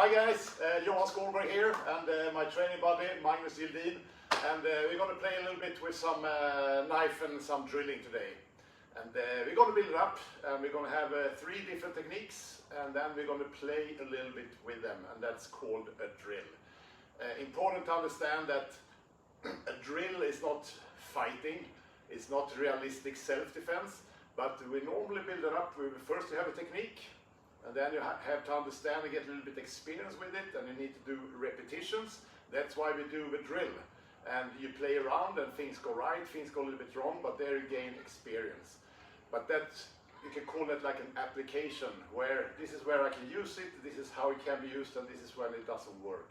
Hi guys, Johan Skålberg here and my training buddy Magnus Gildin, and we're going to play a little bit with some knife and some drilling today. And we're going to build it up, and we're going to have 3 different techniques, and then we're going to play a little bit with them, and that's called a drill. Important to understand that a drill is not fighting, it's not realistic self-defense, but we normally build it up with first you have a technique, and then you have to understand and get a little bit experience with it, and you need to do repetitions. That's why we do the drill. And you play around and things go right, things go a little bit wrong, but there you gain experience. But that, you can call it like an application, where this is where I can use it, this is how it can be used, and this is when it doesn't work.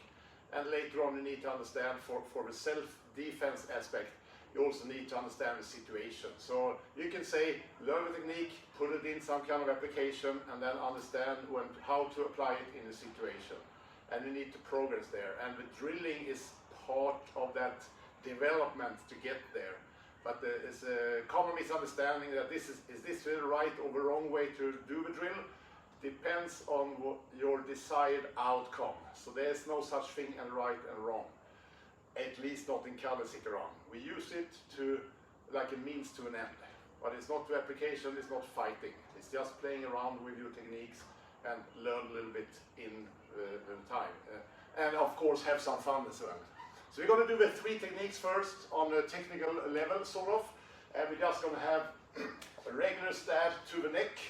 And later on you need to understand for the self-defense aspect, you also need to understand the situation. So you can say, learn the technique, put it in some kind of application, and then understand how to apply it in the situation. And you need to progress there. And the drilling is part of that development to get there. But there's a common misunderstanding that is this the right or the wrong way to do the drill? Depends on your desired outcome. So there's no such thing as right and wrong. At least not in Kali Sikaran. We use it to like a means to an end. But it's not the application, it's not fighting. It's just playing around with your techniques and learn a little bit in the time. And of course have some fun as well. So we're going to do the 3 techniques first on a technical level, sort of. And we're just going to have a regular stab to the neck,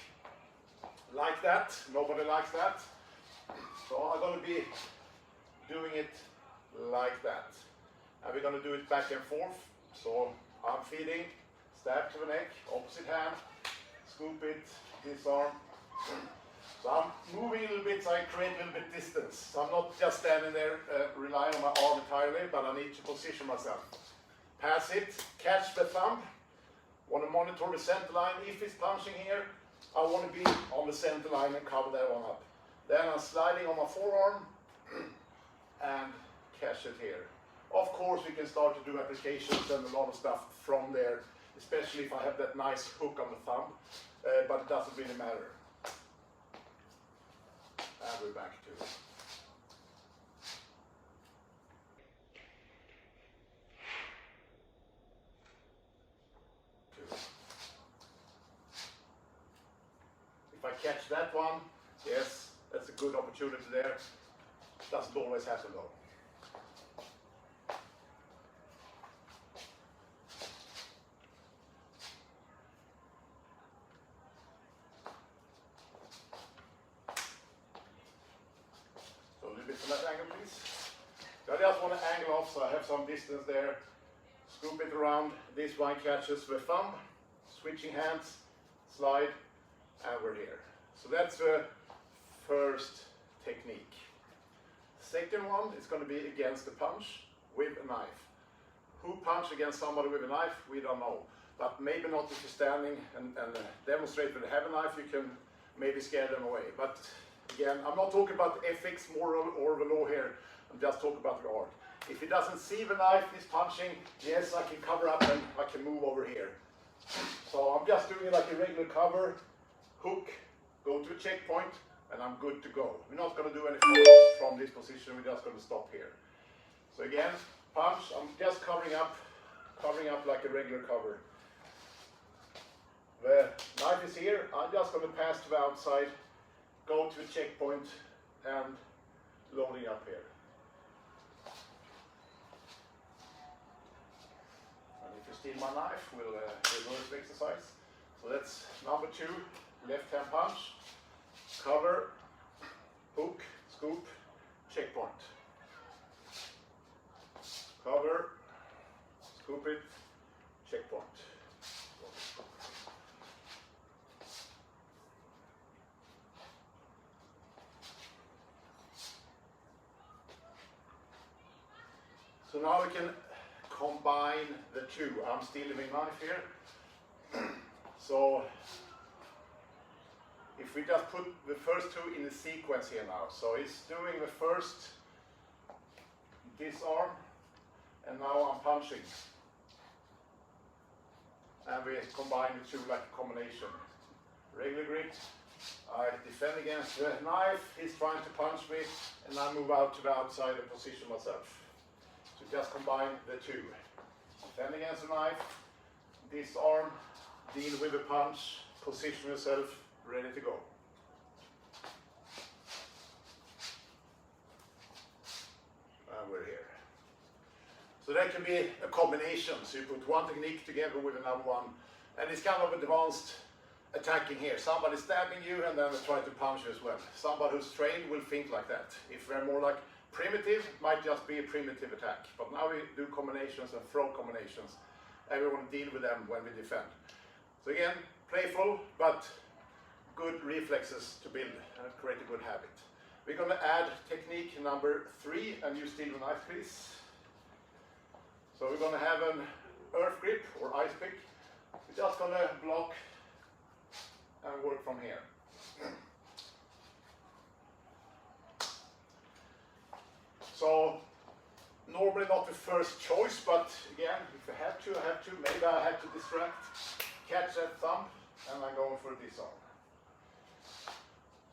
like that. Nobody likes that. So I'm going to be doing it like that. And we're going to do it back and forth. So I'm feeding, stab to the neck, opposite hand, scoop it, disarm. So I'm moving a little bit, so I create a little bit distance. So I'm not just standing there relying on my arm entirely, but I need to position myself. Pass it, catch the thumb. Want to monitor the center line. If it's punching here, I want to be on the center line and cover that one up. Then I'm sliding on my forearm and catch it here. Of course, we can start to do applications and a lot of stuff from there, especially if I have that nice hook on the thumb, but it doesn't really matter. And we're back to it. If I catch that one, yes, that's a good opportunity there. Doesn't always happen though. From that angle, please. So I just want to angle off, so I have some distance there. Scoop it around. This one catches the thumb. Switching hands, slide, and we're here. So that's the first technique. Second one is going to be against the punch with a knife. Who punched against somebody with a knife? We don't know. But maybe not if you're standing and demonstrate that they have a knife, you can maybe scare them away. But again, I'm not talking about ethics, moral, or the law here. I'm just talking about the art. If he doesn't see the knife he's punching, yes, I can cover up and I can move over here. So I'm just doing it like a regular cover, hook, go to a checkpoint, and I'm good to go. We're not going to do any follow-ups from this position. We're just going to stop here. So again, punch. I'm just covering up like a regular cover. The knife is here. I'm just going to pass to the outside. Go to a checkpoint and loading up here. And if you steal my knife, we'll reverse the exercise. So that's number 2, left hand punch, cover, hook, scoop, checkpoint. Cover, scoop it, checkpoint. So now we can combine the 2. I'm stealing my knife here. So if we just put the first 2 in a sequence here now. So he's doing the first disarm, and now I'm punching. And we combine the 2 like a combination. Regular grip, I defend against the knife, he's trying to punch me, and I move out to the outside and position myself. So just combine the two. Defend against the knife, disarm, deal with the punch, position yourself, ready to go. And we're here. So that can be a combination. So you put one technique together with another one, and it's kind of advanced attacking here. Somebody stabbing you and then they try to punch you as well. Somebody who's trained will think like that. If they're more like primitive, it might just be a primitive attack. But now we do combinations and throw combinations, and we want to deal with them when we defend. So again, playful, but good reflexes to build and create a good habit. We're going to add technique number 3 and use steel knife, please. So we're going to have an earth grip or ice pick. We're just going to block and work from here. So normally not the first choice, but again, if I have to, I have to. Maybe I have to distract, catch that thumb, and I'm going for a disarm.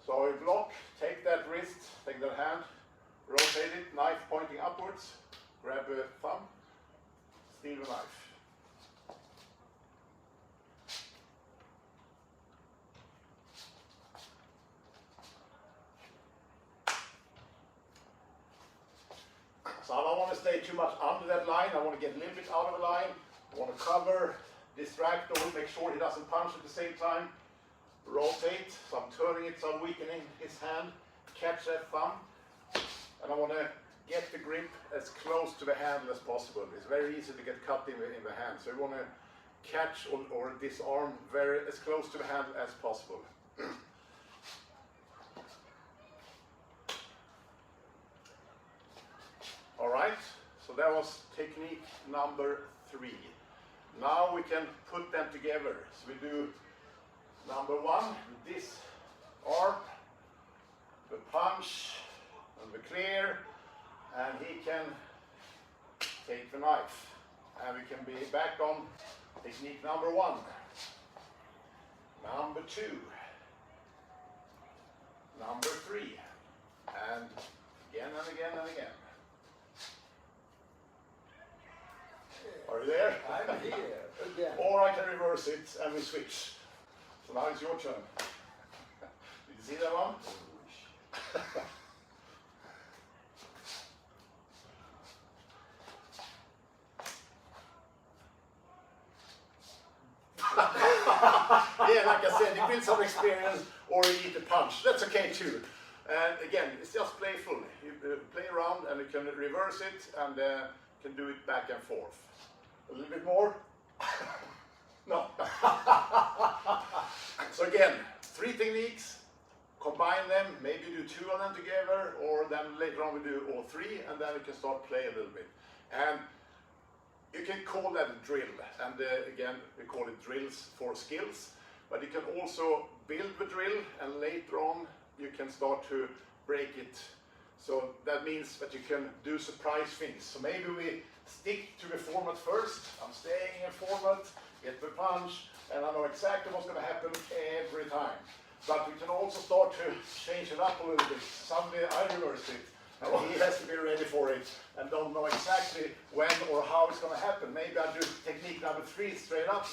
So we block, take that wrist, take that hand, rotate it, knife pointing upwards, grab the thumb, steal the knife. So I don't want to stay too much under that line. I want to get a little bit out of the line. I want to cover, distract, or make sure he doesn't punch at the same time. Rotate, so I'm turning it, so I'm weakening his hand. Catch that thumb. And I want to get the grip as close to the handle as possible. It's very easy to get cut in the hand. So you want to catch or disarm as close to the handle as possible. Alright, so that was technique number 3. Now we can put them together. So we do number 1, this arm, the punch, and the clear, and he can take the knife. And we can be back on technique number 1. Number 2. Number 3. And again and again and again. Are you there? I'm here again. Or I can reverse it and we switch. So now it's your turn. Did you see that one? Yeah, like I said, you build some experience or you eat a punch. That's okay too. And again, it's just playful. You play around and you can reverse it and can do it back and forth. A little bit more? No. So again, 3 techniques, combine them, maybe do 2 of them together, or then later on we do all 3, and then we can start play a little bit. And you can call that a drill, and again, we call it drills for skills, but you can also build the drill, and later on you can start to break it. So that means that you can do surprise things. So maybe we stick to the format first. I'm staying in format, get the punch, and I know exactly what's going to happen every time. But we can also start to change it up a little bit. Someday I reversed it, and he has to be ready for it and don't know exactly when or how it's going to happen. Maybe I do technique number 3 straight up,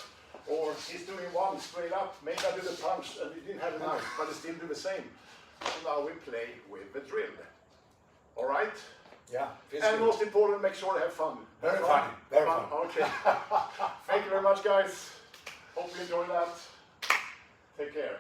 or he's doing 1 straight up. Maybe I do the punch and he didn't have a knife, but he still do the same. So now we play with the drill. All right? Yeah. And most important, make sure to have fun. Very fun. Very fun. Okay. Thank you very much, guys. Hope you enjoyed that. Take care.